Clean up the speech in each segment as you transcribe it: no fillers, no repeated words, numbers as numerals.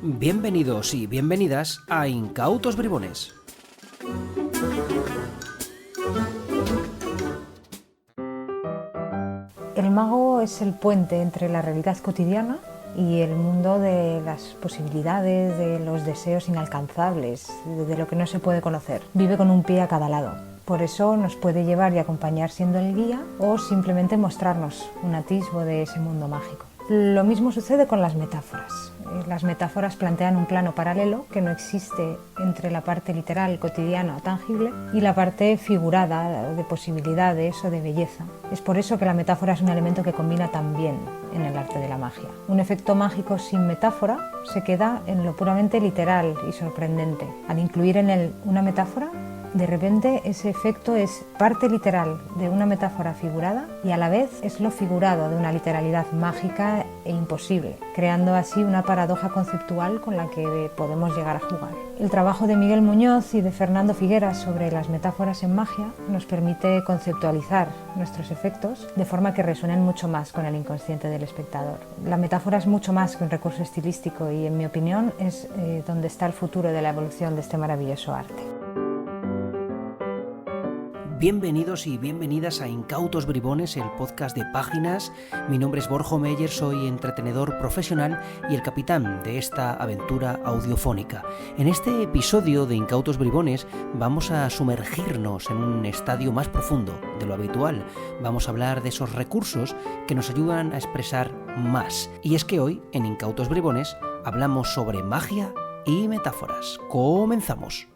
Bienvenidos y bienvenidas a Incautos Bribones. El mago es el puente entre la realidad cotidiana y el mundo de las posibilidades, de los deseos inalcanzables, de lo que no se puede conocer. Vive con un pie a cada lado. Por eso nos puede llevar y acompañar siendo el guía o simplemente mostrarnos un atisbo de ese mundo mágico. Lo mismo sucede con las metáforas. Las metáforas plantean un plano paralelo que no existe entre la parte literal, cotidiana o tangible y la parte figurada de posibilidades o de belleza. Es por eso que la metáfora es un elemento que combina tan bien en el arte de la magia. Un efecto mágico sin metáfora se queda en lo puramente literal y sorprendente. Al incluir en él una metáfora, de repente ese efecto es parte literal de una metáfora figurada y a la vez es lo figurado de una literalidad mágica e imposible, creando así una paradoja conceptual con la que podemos llegar a jugar. El trabajo de Miguel Muñoz y de Fernando Figueras sobre las metáforas en magia nos permite conceptualizar nuestros efectos de forma que resuenen mucho más con el inconsciente del espectador. La metáfora es mucho más que un recurso estilístico y, en mi opinión, es donde está el futuro de la evolución de este maravilloso arte. Bienvenidos y bienvenidas a Incautos Bribones, el podcast de Páginas. Mi nombre es Borja Meyer, soy entretenedor profesional y el capitán de esta aventura audiofónica. En este episodio de Incautos Bribones vamos a sumergirnos en un estadio más profundo de lo habitual. Vamos a hablar de esos recursos que nos ayudan a expresar más. Y es que hoy, en Incautos Bribones, hablamos sobre magia y metáforas. ¡Comenzamos!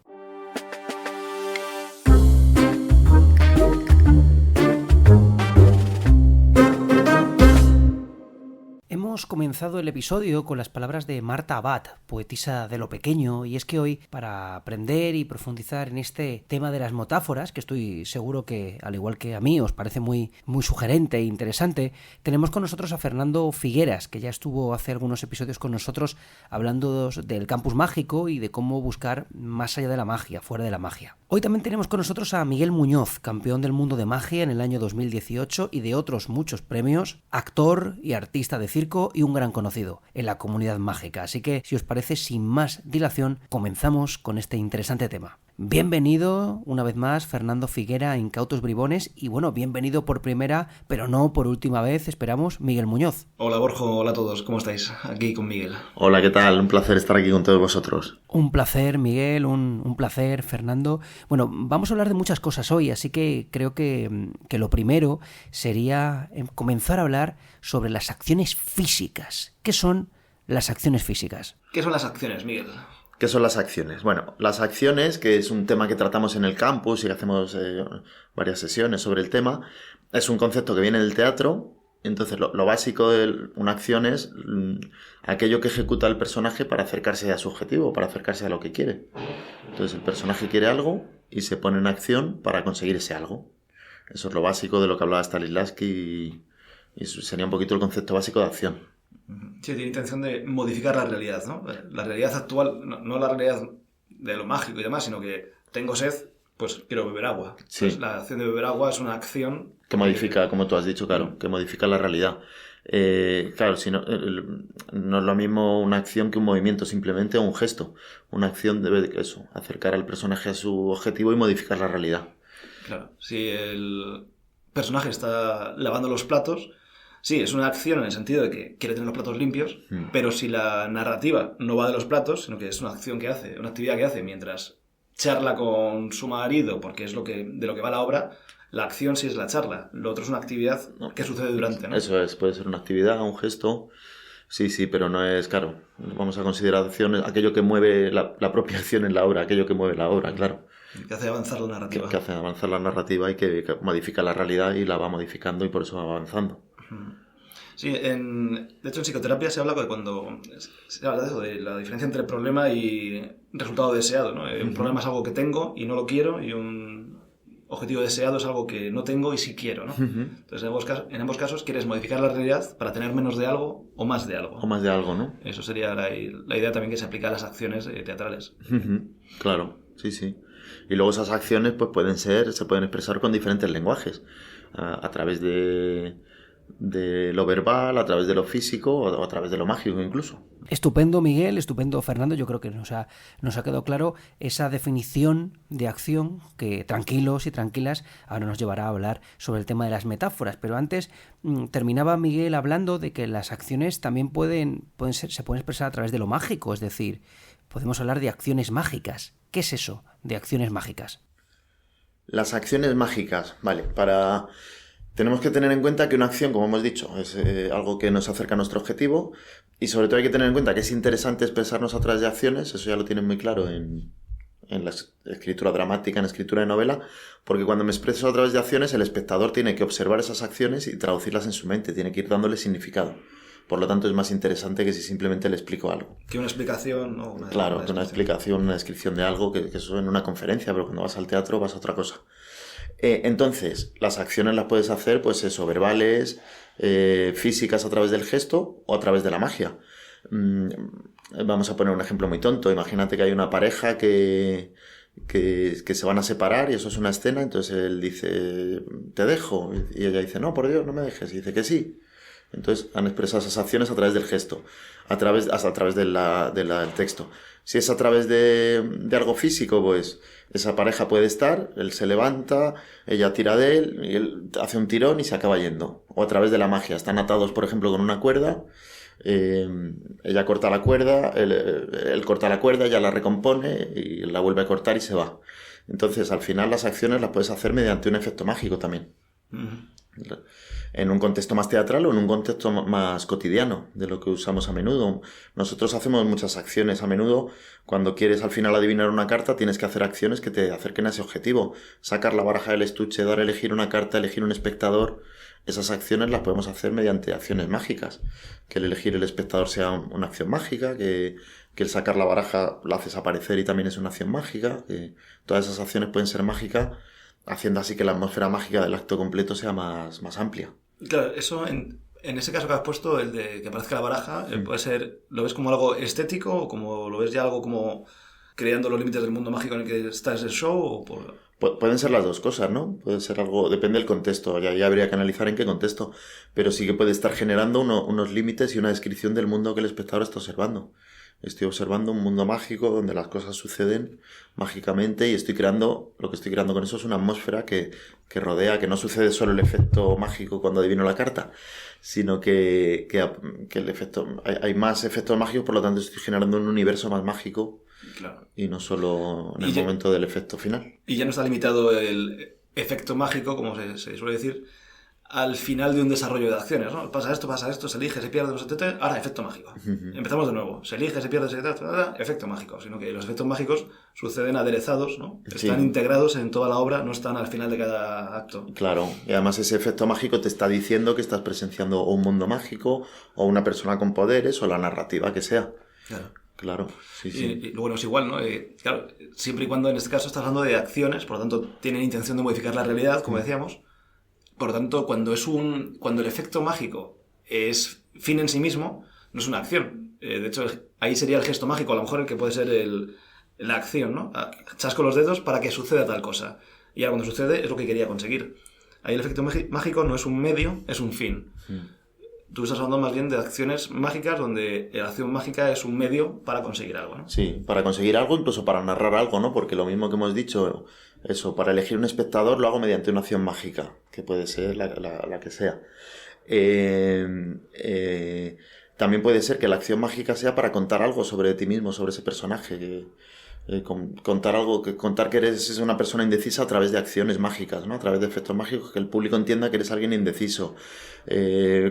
Hemos comenzado el episodio con las palabras de Marta Abad, poetisa de lo pequeño, y es que hoy, para aprender y profundizar en este tema de las metáforas, que estoy seguro que, al igual que a mí, os parece muy sugerente e interesante, tenemos con nosotros a Fernando Figueras, que ya estuvo hace algunos episodios con nosotros hablando del campus mágico y de cómo buscar más allá de la magia, fuera de la magia. Hoy también tenemos con nosotros a Miguel Muñoz, campeón del mundo de magia en el año 2018 y de otros muchos premios, actor y artista de circo y un gran conocido en la comunidad mágica. Así que, si os parece, sin más dilación, comenzamos con este interesante tema. Bienvenido una vez más Fernando Figuera a Incautos Bribones y bueno, bienvenido por primera, pero no por última vez, esperamos, Miguel Muñoz. Hola Borja, hola a todos, ¿cómo estáis? Aquí con Miguel. Hola, ¿qué tal? Un placer estar aquí con todos vosotros. Un placer, Miguel, un placer, Fernando. Bueno, vamos a hablar de muchas cosas hoy, así que creo que lo primero sería comenzar a hablar sobre las acciones físicas. ¿Qué son las acciones físicas? ¿Qué son las acciones, Miguel? ¿Qué son las acciones? Bueno, las acciones, que es un tema que tratamos en el campus y hacemos varias sesiones sobre el tema, es un concepto que viene del teatro. Entonces, lo básico de una acción es aquello que ejecuta el personaje para acercarse a su objetivo, para acercarse a lo que quiere. Entonces, el personaje quiere algo y se pone en acción para conseguir ese algo. Eso es lo básico de lo que hablaba Stanislavski y sería un poquito el concepto básico de acción. Sí, tiene intención de modificar la realidad, ¿no? La realidad actual, no la realidad de lo mágico y demás, sino que tengo sed, pues quiero beber agua. Sí. Entonces, la acción de beber agua es una acción que modifica, como tú has dicho, claro, que modifica la realidad. Claro, si no, no es lo mismo una acción que un movimiento, simplemente un gesto. Una acción debe de eso, acercar al personaje a su objetivo y modificar la realidad. Claro, si el personaje está lavando los platos, sí, es una acción en el sentido de que quiere tener los platos limpios, pero si la narrativa no va de los platos, sino que es una acción que hace, una actividad que hace mientras charla con su marido, porque es de lo que va la obra, la acción sí es la charla, lo otro es una actividad que sucede durante, ¿no? Eso es, puede ser una actividad, un gesto, sí, pero no es, claro, vamos a considerar acciones, aquello que mueve la propia acción en la obra, aquello que mueve la obra, claro. Que hace avanzar la narrativa. Que hace avanzar la narrativa y que modifica la realidad y la va modificando y por eso va avanzando. Sí, de hecho en psicoterapia se habla de cuando se habla de eso, de la diferencia entre problema y resultado deseado, ¿no? Un problema es algo que tengo y no lo quiero, y un objetivo deseado es algo que no tengo y sí quiero, ¿no? Entonces en ambos casos quieres modificar la realidad para tener menos de algo o más de algo. O más de algo, ¿no? Eso sería la idea también que se aplica a las acciones teatrales. Claro, sí. Y luego esas acciones pues se pueden expresar con diferentes lenguajes, a través de lo verbal, a través de lo físico o a través de lo mágico incluso. Estupendo, Miguel, estupendo, Fernando. Yo creo que nos ha quedado claro esa definición de acción que, tranquilos y tranquilas, ahora nos llevará a hablar sobre el tema de las metáforas. Pero antes terminaba Miguel hablando de que las acciones también se pueden expresar a través de lo mágico, es decir, podemos hablar de acciones mágicas. ¿Qué es eso de acciones mágicas? Las acciones mágicas, vale, tenemos que tener en cuenta que una acción, como hemos dicho, es algo que nos acerca a nuestro objetivo, y sobre todo hay que tener en cuenta que es interesante expresarnos a través de acciones. Eso ya lo tienen muy claro en la escritura dramática, en la escritura de novela, porque cuando me expreso a través de acciones, el espectador tiene que observar esas acciones y traducirlas en su mente, tiene que ir dándole significado. Por lo tanto, es más interesante que si simplemente le explico algo. Que una explicación o Claro, que una explicación, una descripción de algo, que eso en una conferencia, pero cuando vas al teatro vas a otra cosa. Entonces, las acciones las puedes hacer, pues eso, verbales, físicas a través del gesto o a través de la magia. Vamos a poner un ejemplo muy tonto. Imagínate que hay una pareja que se van a separar y eso es una escena, entonces él dice, te dejo, y ella dice, no, por Dios, no me dejes, y dice que sí. Entonces han expresado esas acciones a través del gesto, a través del texto. Si es a través de algo físico, pues esa pareja puede estar, él se levanta, ella tira de él, y él hace un tirón y se acaba yendo. O a través de la magia, están atados, por ejemplo, con una cuerda, ella corta la cuerda, él corta la cuerda, ella la recompone y la vuelve a cortar y se va. Entonces, al final las acciones las puedes hacer mediante un efecto mágico también. Uh-huh. En un contexto más teatral o en un contexto más cotidiano, de lo que usamos a menudo. Nosotros hacemos muchas acciones a menudo. Cuando quieres al final adivinar una carta, tienes que hacer acciones que te acerquen a ese objetivo. Sacar la baraja del estuche, dar a elegir una carta, elegir un espectador. Esas acciones las podemos hacer mediante acciones mágicas. Que el elegir el espectador sea una acción mágica, que el sacar la baraja la haces aparecer y también es una acción mágica. Que todas esas acciones pueden ser mágicas, haciendo así que la atmósfera mágica del acto completo sea más amplia. Claro, eso en ese caso que has puesto, el de que aparezca la baraja, puede ser, ¿lo ves como algo estético o como lo ves ya algo como creando los límites del mundo mágico en el que está ese show? O Pueden ser las dos cosas, ¿no? Puede ser algo, depende del contexto, ya habría que analizar en qué contexto, pero sí que puede estar generando unos límites y una descripción del mundo que el espectador está observando. Estoy observando un mundo mágico donde las cosas suceden mágicamente y lo que estoy creando con eso es una atmósfera que rodea, que no sucede solo el efecto mágico cuando adivino la carta, sino que el efecto, hay más efectos mágicos, por lo tanto estoy generando un universo más mágico. Claro. Y no solo en el momento del efecto final. Y ya no está limitado el efecto mágico, como se suele decir, al final de un desarrollo de acciones, ¿no? Pasa esto, se elige, se pierde, ahora efecto mágico. Uh-huh. Empezamos de nuevo. Se elige, se pierde, ahora efecto mágico. Sino que los efectos mágicos suceden aderezados, ¿no? Están integrados en toda la obra, no están al final de cada acto. Claro, y además ese efecto mágico te está diciendo que estás presenciando un mundo mágico, o una persona con poderes, o la narrativa que sea. Claro, sí. Y bueno, es igual, ¿no? Claro, siempre y cuando en este caso estás hablando de acciones, por lo tanto tienen intención de modificar la realidad, como decíamos. Por lo tanto, cuando el efecto mágico es fin en sí mismo, no es una acción. De hecho, ahí sería el gesto mágico, a lo mejor el que puede ser la acción, ¿no? Chasco los dedos para que suceda tal cosa. Y ahora cuando sucede es lo que quería conseguir. Ahí el efecto mágico no es un medio, es un fin. Tú estás hablando más bien de acciones mágicas donde la acción mágica es un medio para conseguir algo, ¿no? Sí, para conseguir algo, incluso para narrar algo, ¿no? Porque lo mismo que hemos dicho, eso, para elegir un espectador lo hago mediante una acción mágica, que puede ser la que sea. También puede ser que la acción mágica sea para contar algo sobre ti mismo, sobre ese personaje, contar que eres una persona indecisa a través de acciones mágicas, ¿no? A través de efectos mágicos, que el público entienda que eres alguien indeciso.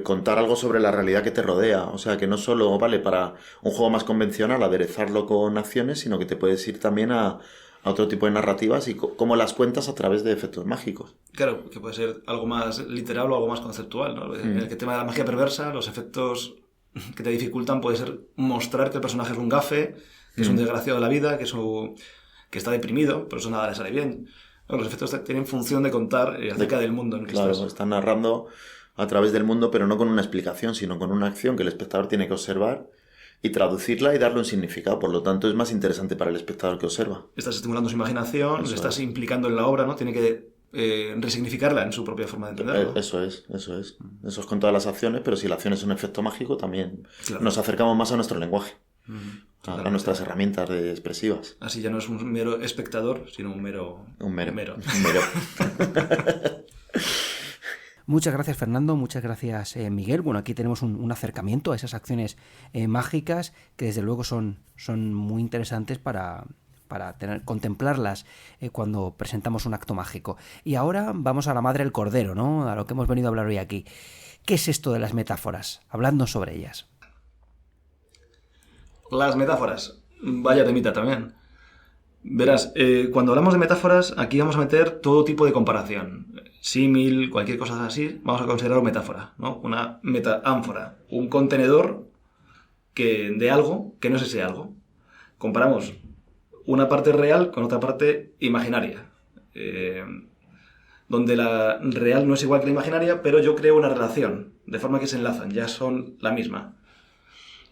Contar algo sobre la realidad que te rodea, o sea, que no solo vale para un juego más convencional aderezarlo con acciones, sino que te puedes ir también a otro tipo de narrativas y cómo las cuentas a través de efectos mágicos. Claro, que puede ser algo más literal o algo más conceptual, ¿no? En el tema de la magia perversa, los efectos que te dificultan puede ser mostrar que el personaje es un gafe, que es un desgraciado de la vida, que está deprimido, pero eso nada le sale bien. Los efectos tienen función de contar acerca del mundo en el que estás. Claro, están narrando a través del mundo, pero no con una explicación, sino con una acción que el espectador tiene que observar y traducirla y darle un significado. Por lo tanto, es más interesante para el espectador que observa. Estás estimulando su imaginación, le estás implicando en la obra, ¿no? Tiene que resignificarla en su propia forma de entenderlo. Eso es. Eso es con todas las acciones, pero si la acción es un efecto mágico, también Claro. nos acercamos más a nuestro lenguaje, a Totalmente. nuestras herramientas expresivas. Así ya no es un mero espectador, sino un mero. Un mero. mero. Un mero. Muchas gracias, Fernando. Muchas gracias, Miguel. Bueno, aquí tenemos un acercamiento a esas acciones mágicas que desde luego son muy interesantes para contemplarlas cuando presentamos un acto mágico. Y ahora vamos a la madre del cordero, ¿no? A lo que hemos venido a hablar hoy aquí. ¿Qué es esto de las metáforas? Habladnos sobre ellas. Las metáforas. Vaya temita también. Verás, cuando hablamos de metáforas, aquí vamos a meter todo tipo de comparación. Símil, cualquier cosa así, vamos a considerarlo metáfora, ¿no? Una metaánfora, un contenedor de algo que no es ese algo. Comparamos una parte real con otra parte imaginaria. Donde la real no es igual que la imaginaria, pero yo creo una relación, de forma que se enlazan, ya son la misma.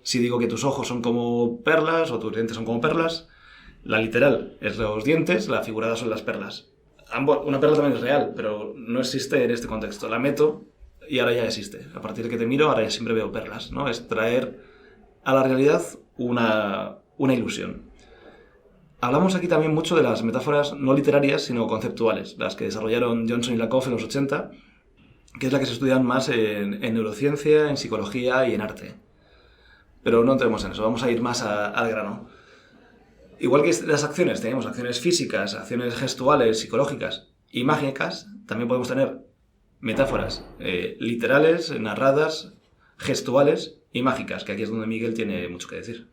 Si digo que tus ojos son como perlas o tus dientes son como perlas, la literal es los dientes, la figurada son las perlas. Una perla también es real, pero no existe en este contexto. La meto y ahora ya existe. A partir de que te miro, ahora ya siempre veo perlas, ¿no? Es traer a la realidad una ilusión. Hablamos aquí también mucho de las metáforas no literarias, sino conceptuales, las que desarrollaron Johnson y Lakoff en los 80, que es la que se estudian más en neurociencia, en psicología y en arte. Pero no entremos en eso, vamos a ir más al grano. Igual que las acciones, tenemos acciones físicas, acciones gestuales, psicológicas y mágicas, también podemos tener metáforas literales, narradas, gestuales y mágicas, que aquí es donde Miguel tiene mucho que decir.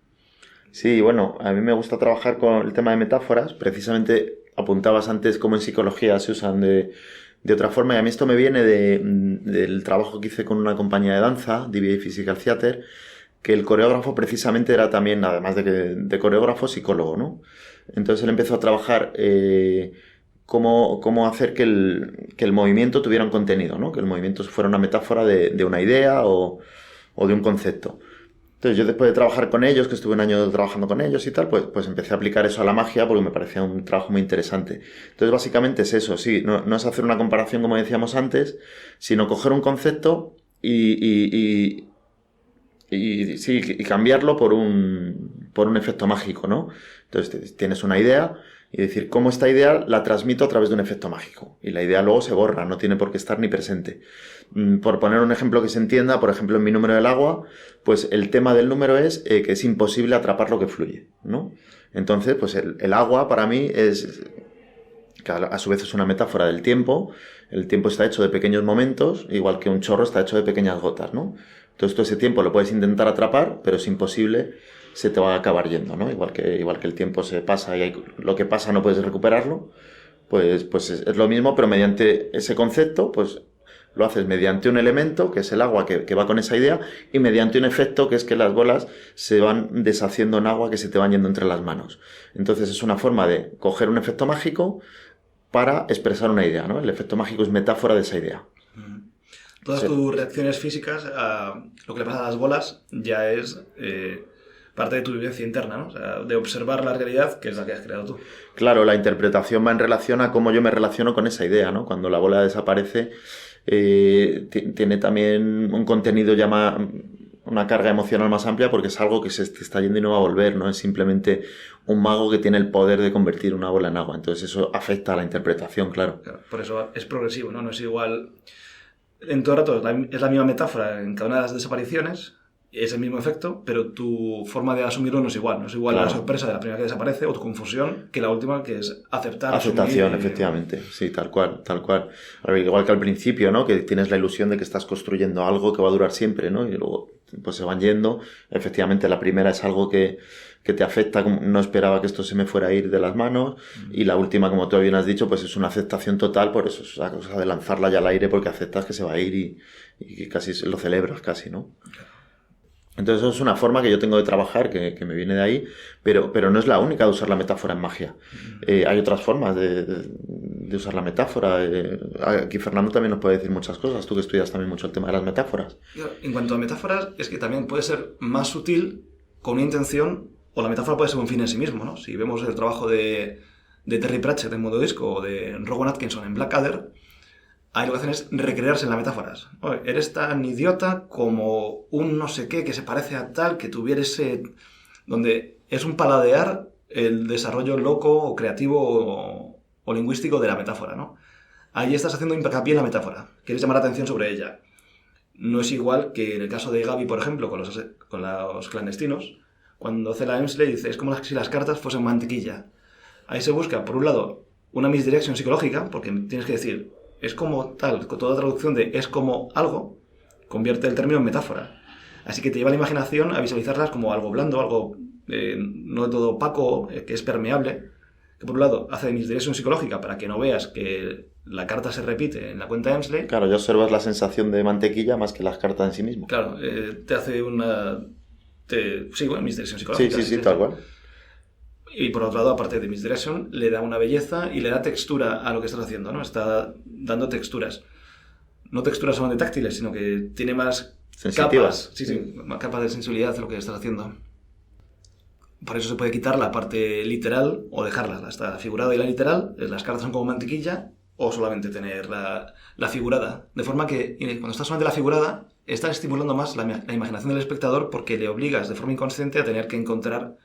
Sí, bueno, a mí me gusta trabajar con el tema de metáforas. Precisamente apuntabas antes cómo en psicología se usan de otra forma, y a mí esto me viene del trabajo que hice con una compañía de danza, DBA Physical Theater, que el coreógrafo precisamente era también, además de coreógrafo, psicólogo, ¿no? Entonces él empezó a trabajar cómo hacer que el movimiento tuviera un contenido, ¿no? Que el movimiento fuera una metáfora de una idea o de un concepto. Entonces yo, después de trabajar con ellos, que estuve un año trabajando con ellos y tal, pues empecé a aplicar eso a la magia porque me parecía un trabajo muy interesante. Entonces básicamente es eso, sí, no es hacer una comparación como decíamos antes, sino coger un concepto y cambiarlo por un efecto mágico, ¿no? Entonces tienes una idea y decir cómo esta idea la transmito a través de un efecto mágico. Y la idea luego se borra, no tiene por qué estar ni presente. Por poner un ejemplo que se entienda, por ejemplo en mi número del agua, pues el tema del número es que es imposible atrapar lo que fluye, ¿no? Entonces, pues el agua para mí que a su vez es una metáfora del tiempo. El tiempo está hecho de pequeños momentos, igual que un chorro está hecho de pequeñas gotas, ¿no? Entonces todo ese tiempo lo puedes intentar atrapar, pero es imposible, se te va a acabar yendo, ¿no? Igual que el tiempo se pasa y lo que pasa no puedes recuperarlo, pues es lo mismo, pero mediante ese concepto, pues lo haces mediante un elemento, que es el agua, que va con esa idea, y mediante un efecto, que es que las bolas se van deshaciendo en agua, que se te van yendo entre las manos. Entonces es una forma de coger un efecto mágico para expresar una idea, ¿no? El efecto mágico es metáfora de esa idea. Todas tus reacciones físicas a lo que le pasa a las bolas ya es parte de tu vivencia interna, ¿no? O sea, de observar la realidad, que es la que has creado tú. Claro, la interpretación va en relación a cómo yo me relaciono con esa idea, ¿no? Cuando la bola desaparece, tiene también un contenido una carga emocional más amplia, porque es algo que se te está yendo y no va a volver, no es simplemente un mago que tiene el poder de convertir una bola en agua. Entonces eso afecta a la interpretación, claro. Por eso es progresivo, ¿no? No es igual. En todo el rato es la misma metáfora en cada una de las desapariciones, es el mismo efecto, pero tu forma de asumirlo no es igual. No es igual Claro. la sorpresa de la primera que desaparece o tu confusión que la última, que es aceptar. Aceptación, asumir, efectivamente. Sí, tal cual, tal cual. A ver, igual que al principio, ¿no? Que tienes la ilusión de que estás construyendo algo que va a durar siempre, ¿no? Y luego pues se van yendo. Efectivamente, la primera es algo que te afecta, no esperaba que esto se me fuera a ir de las manos, y la última, como tú bien has dicho, pues es una aceptación total, por eso es la cosa de lanzarla ya al aire, porque aceptas que se va a ir y casi lo celebras casi, ¿no? Entonces eso es una forma que yo tengo de trabajar, que me viene de ahí, pero no es la única de usar la metáfora en magia. Hay otras formas de usar la metáfora. Aquí Fernando también nos puede decir muchas cosas, tú que estudias también mucho el tema de las metáforas. En cuanto a metáforas, es que también puede ser más sutil con una intención, o la metáfora puede ser un fin en sí mismo, ¿no? Si vemos el trabajo de Terry Pratchett en Modo Disco o de Rowan Atkinson en Blackadder, ahí lo que hacen es recrearse en las metáforas. Oye, eres tan idiota como un no sé qué que se parece a tal, que tuviera ese... donde es un paladear el desarrollo loco o creativo o lingüístico de la metáfora, ¿no? Ahí estás haciendo hincapié en la metáfora. Quieres llamar la atención sobre ella. No es igual que en el caso de Gaby, por ejemplo, con los clandestinos, cuando Zella Emsley dice, es como si las cartas fuesen mantequilla. Ahí se busca, por un lado, una misdirection psicológica, porque tienes que decir, es como tal, con toda traducción de es como algo, convierte el término en metáfora. Así que te lleva la imaginación a visualizarlas como algo blando, algo no de todo opaco, que es permeable, que por un lado hace de misdirection psicológica para que no veas que la carta se repite en la cuenta Emsley. Claro, ya observas la sensación de mantequilla más que las cartas en sí mismo. Claro, te hace una... sí, bueno, misdirection psicológica. Sí, tal cual. Y por otro lado, aparte de misdirection, le da una belleza y le da textura a lo que estás haciendo, ¿no? Está dando texturas. No texturas solamente táctiles, sino que tiene más sensitivas. Capas. Sí, más capas de sensibilidad de lo que estás haciendo. Por eso se puede quitar la parte literal o dejarla. Está figurada y la literal, las cartas son como mantequilla, o solamente tener la figurada. De forma que cuando estás solamente la figurada, estás estimulando más la imaginación del espectador porque le obligas de forma inconsciente a tener que encontrar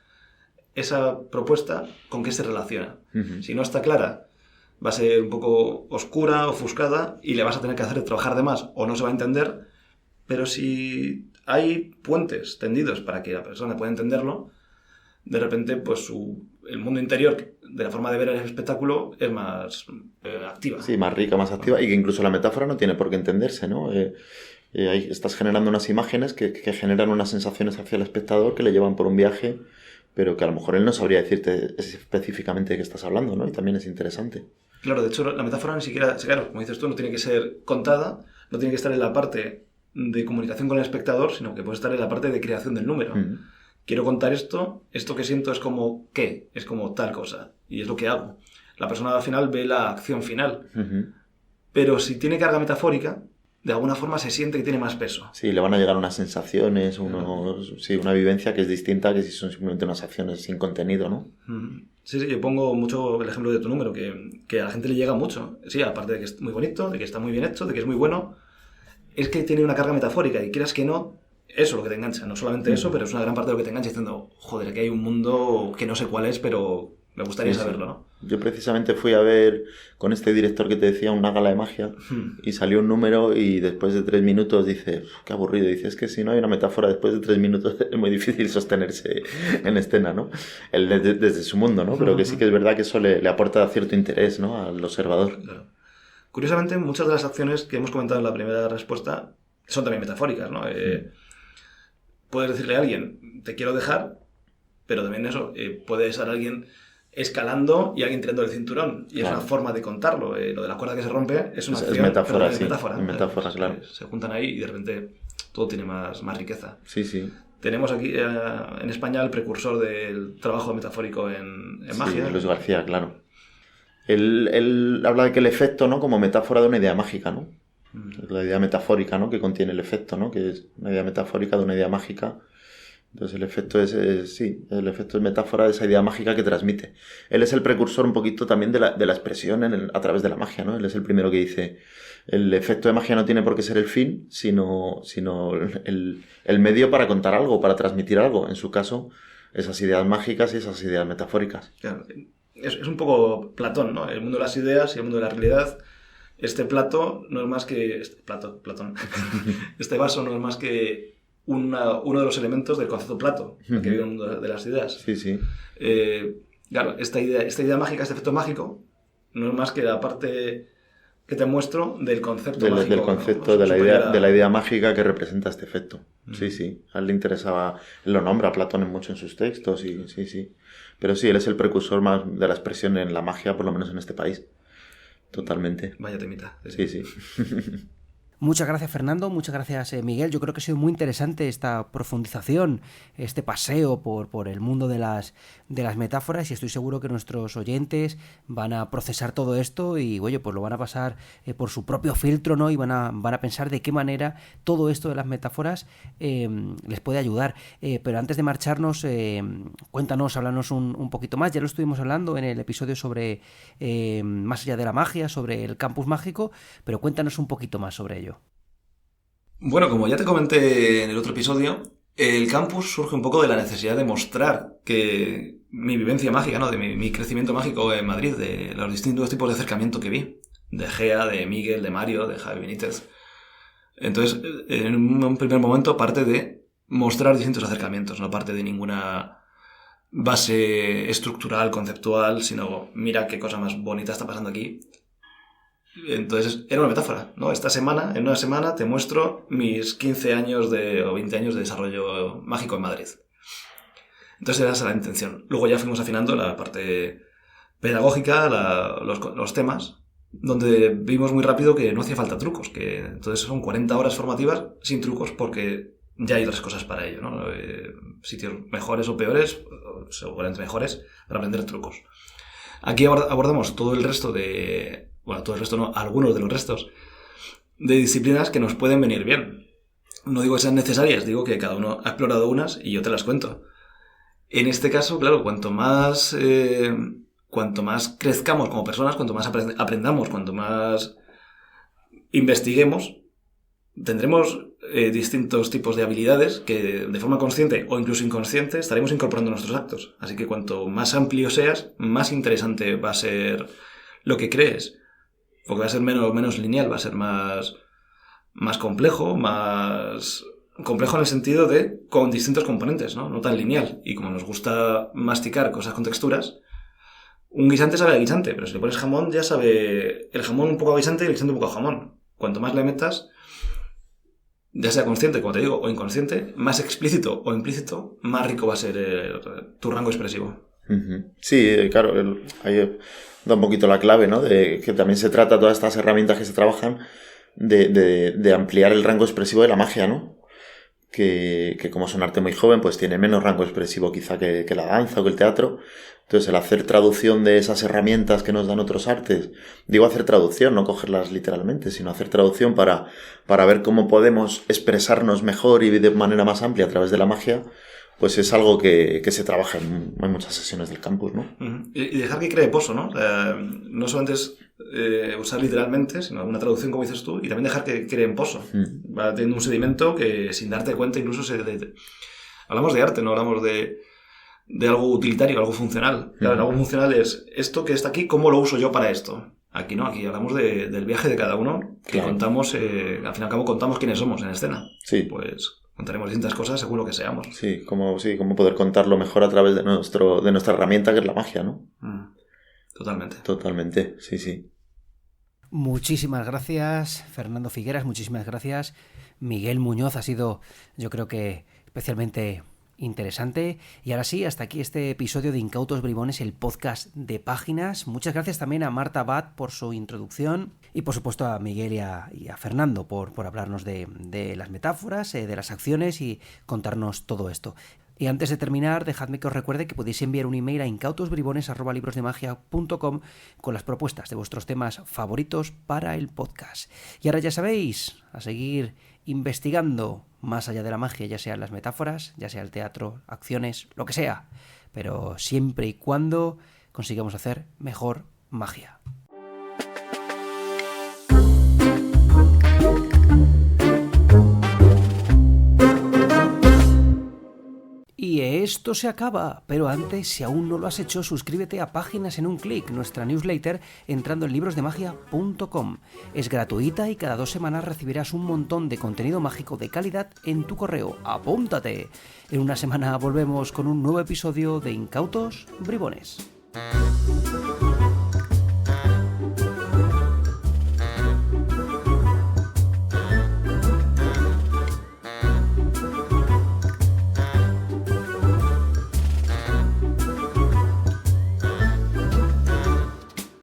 esa propuesta con qué se relaciona. Uh-huh. Si no está clara, va a ser un poco oscura, ofuscada, y le vas a tener que hacer trabajar de más, o no se va a entender. Pero si hay puentes tendidos para que la persona pueda entenderlo, de repente pues el mundo interior de la forma de ver el espectáculo es más activa. Sí, más rica, más activa, y que incluso la metáfora no tiene por qué entenderse, ¿no? Ahí estás generando unas imágenes que generan unas sensaciones hacia el espectador que le llevan por un viaje, pero que a lo mejor él no sabría decirte específicamente de qué estás hablando, ¿no? Y también es interesante. Claro, de hecho la metáfora ni siquiera, claro, como dices tú, no tiene que ser contada, no tiene que estar en la parte de comunicación con el espectador, sino que puede estar en la parte de creación del número. Uh-huh. Quiero contar esto que siento es como ¿qué? Es como tal cosa, y es lo que hago. La persona al final ve la acción final, uh-huh. Pero si tiene carga metafórica, de alguna forma se siente que tiene más peso. Sí, le van a llegar unas sensaciones, una vivencia que es distinta que si son simplemente unas acciones sin contenido, ¿no? Uh-huh. Sí, yo pongo mucho el ejemplo de tu número, que a la gente le llega mucho. Sí, aparte de que es muy bonito, de que está muy bien hecho, de que es muy bueno, es que tiene una carga metafórica, y quieras que no, eso es lo que te engancha. No solamente eso, pero es una gran parte de lo que te engancha diciendo, joder, que hay un mundo que no sé cuál es, pero me gustaría saberlo, ¿no? Yo precisamente fui a ver con este director que te decía una gala de magia y salió un número y después de 3 minutos dice, qué aburrido. Dice, es que si no hay una metáfora después de 3 minutos es muy difícil sostenerse en escena, ¿no? Él desde su mundo, ¿no? Pero que sí que es verdad que eso le aporta cierto interés, ¿no? Al observador. Claro. Curiosamente, muchas de las acciones que hemos comentado en la primera respuesta son también metafóricas, ¿no? Puedes decirle a alguien, te quiero dejar, pero también eso, puede ser alguien escalando y alguien tirando el cinturón. Y claro. Es una forma de contarlo. Lo de la cuerda que se rompe es una acción. Es metáfora, sí. Metáfora. Metáfora, claro. Se juntan ahí y de repente todo tiene más riqueza. Sí, sí. Tenemos aquí en España el precursor del trabajo metafórico en magia. Sí, Luis García, claro. Él habla de que el efecto, ¿no? Como metáfora de una idea mágica, ¿no? La idea metafórica, ¿no? Que contiene el efecto, ¿no? Que es una idea metafórica de una idea mágica. Entonces el efecto el efecto es metáfora de esa idea mágica que transmite. Él es el precursor un poquito también de la expresión a través de la magia, ¿no? Él es el primero que dice, el efecto de magia no tiene por qué ser el fin, sino el medio para contar algo, para transmitir algo. En su caso, esas ideas mágicas y esas ideas metafóricas. Claro. Es un poco Platón, ¿no? El mundo de las ideas y el mundo de la realidad. Este plato no es más que... Platón. Este vaso no es más que uno de los elementos del concepto plato, que vive en el mundo de las ideas. Sí, sí. Claro, esta idea mágica, este efecto mágico, no es más que la parte que te muestro del concepto mágico. Del concepto, ¿no? de la idea mágica que representa este efecto. Sí, sí. A él le interesaba... Él lo nombra a Platón mucho en sus textos, y sí. Pero sí, él es el precursor más de la expresión en la magia, por lo menos en este país. Totalmente. Vaya temita. Sí. Muchas gracias, Fernando, muchas gracias, Miguel. Yo creo que ha sido muy interesante esta profundización, este paseo por el mundo de las metáforas, y estoy seguro que nuestros oyentes van a procesar todo esto y, oye, pues lo van a pasar por su propio filtro, ¿no? Y van a pensar de qué manera todo esto de las metáforas les puede ayudar. Pero antes de marcharnos, cuéntanos, háblanos un poquito más. Ya lo estuvimos hablando en el episodio sobre Más allá de la magia, sobre el campus mágico, pero cuéntanos un poquito más sobre ello. Bueno, como ya te comenté en el otro episodio, el campus surge un poco de la necesidad de mostrar que mi vivencia mágica, ¿no? De mi crecimiento mágico en Madrid, de los distintos tipos de acercamiento que vi, de Gea, de Miguel, de Mario, de Javi Benítez. Entonces, en un primer momento parte de mostrar distintos acercamientos, no parte de ninguna base estructural, conceptual, sino mira qué cosa más bonita está pasando aquí. Entonces, era una metáfora, ¿no? En una semana te muestro mis 15 años o 20 años de desarrollo mágico en Madrid. Entonces, era esa la intención. Luego ya fuimos afinando la parte pedagógica, los temas, donde vimos muy rápido que no hacía falta trucos, que entonces son 40 horas formativas sin trucos porque ya hay otras cosas para ello, ¿no? Sitios mejores o peores, seguramente mejores, para aprender trucos. Aquí abordamos todo el resto de... Bueno, todo el resto no, algunos de los restos de disciplinas que nos pueden venir bien. No digo que sean necesarias, digo que cada uno ha explorado unas y yo te las cuento. En este caso, claro, cuanto más crezcamos como personas, cuanto más aprendamos, cuanto más investiguemos, tendremos distintos tipos de habilidades que de forma consciente o incluso inconsciente estaremos incorporando en nuestros actos. Así que cuanto más amplio seas, más interesante va a ser lo que crees. Porque va a ser menos lineal, va a ser más complejo, más complejo en el sentido de con distintos componentes, ¿no? No tan lineal. Y como nos gusta masticar cosas con texturas, un guisante sabe a guisante, pero si le pones jamón ya sabe el jamón un poco a guisante y el guisante un poco a jamón. Cuanto más le metas, ya sea consciente, como te digo, o inconsciente, más explícito o implícito, más rico va a ser tu rango expresivo. Sí, claro, ahí da un poquito la clave, ¿no? De que también se trata, todas estas herramientas que se trabajan, de ampliar el rango expresivo de la magia, ¿no? Que como es un arte muy joven, pues tiene menos rango expresivo quizá que la danza o que el teatro. Entonces, el hacer traducción de esas herramientas que nos dan otros artes, digo hacer traducción, no cogerlas literalmente, sino hacer traducción para ver cómo podemos expresarnos mejor y de manera más amplia a través de la magia, pues es algo que se trabaja en muchas sesiones del campus, ¿no? Y dejar que cree pozo, ¿no? O sea, no solamente es usar literalmente, sino una traducción, como dices tú, y también dejar que cree en pozo. Va teniendo un sedimento que sin darte cuenta incluso hablamos de arte, no hablamos de algo utilitario, algo funcional. Claro, algo funcional es esto que está aquí, ¿cómo lo uso yo para esto? Aquí no, aquí hablamos del viaje de cada uno, que claro. Contamos, al fin y al cabo contamos quiénes somos en escena. Sí. Pues contaremos distintas cosas según lo que seamos. Sí, cómo poder contarlo mejor a través de nuestra herramienta, que es la magia, ¿no? Totalmente, sí. Muchísimas gracias, Fernando Figueras, muchísimas gracias. Miguel Muñoz, ha sido, yo creo que especialmente interesante. Y ahora sí, hasta aquí este episodio de Incautos Bribones, el podcast de Páginas. Muchas gracias también a Marta Abad por su introducción y por supuesto a Miguel y a Fernando por hablarnos de las metáforas, de las acciones y contarnos todo esto. Y antes de terminar, dejadme que os recuerde que podéis enviar un email a incautosbribones@librosdemagia.com con las propuestas de vuestros temas favoritos para el podcast. Y ahora ya sabéis, a seguir investigando más allá de la magia, ya sean las metáforas, ya sea el teatro, acciones, lo que sea, pero siempre y cuando consigamos hacer mejor magia. Y esto se acaba, pero antes, si aún no lo has hecho, suscríbete a Páginas en un clic, nuestra newsletter, entrando en librosdemagia.com. Es gratuita y cada 2 semanas recibirás un montón de contenido mágico de calidad en tu correo. ¡Apúntate! En una semana volvemos con un nuevo episodio de Incautos Bribones.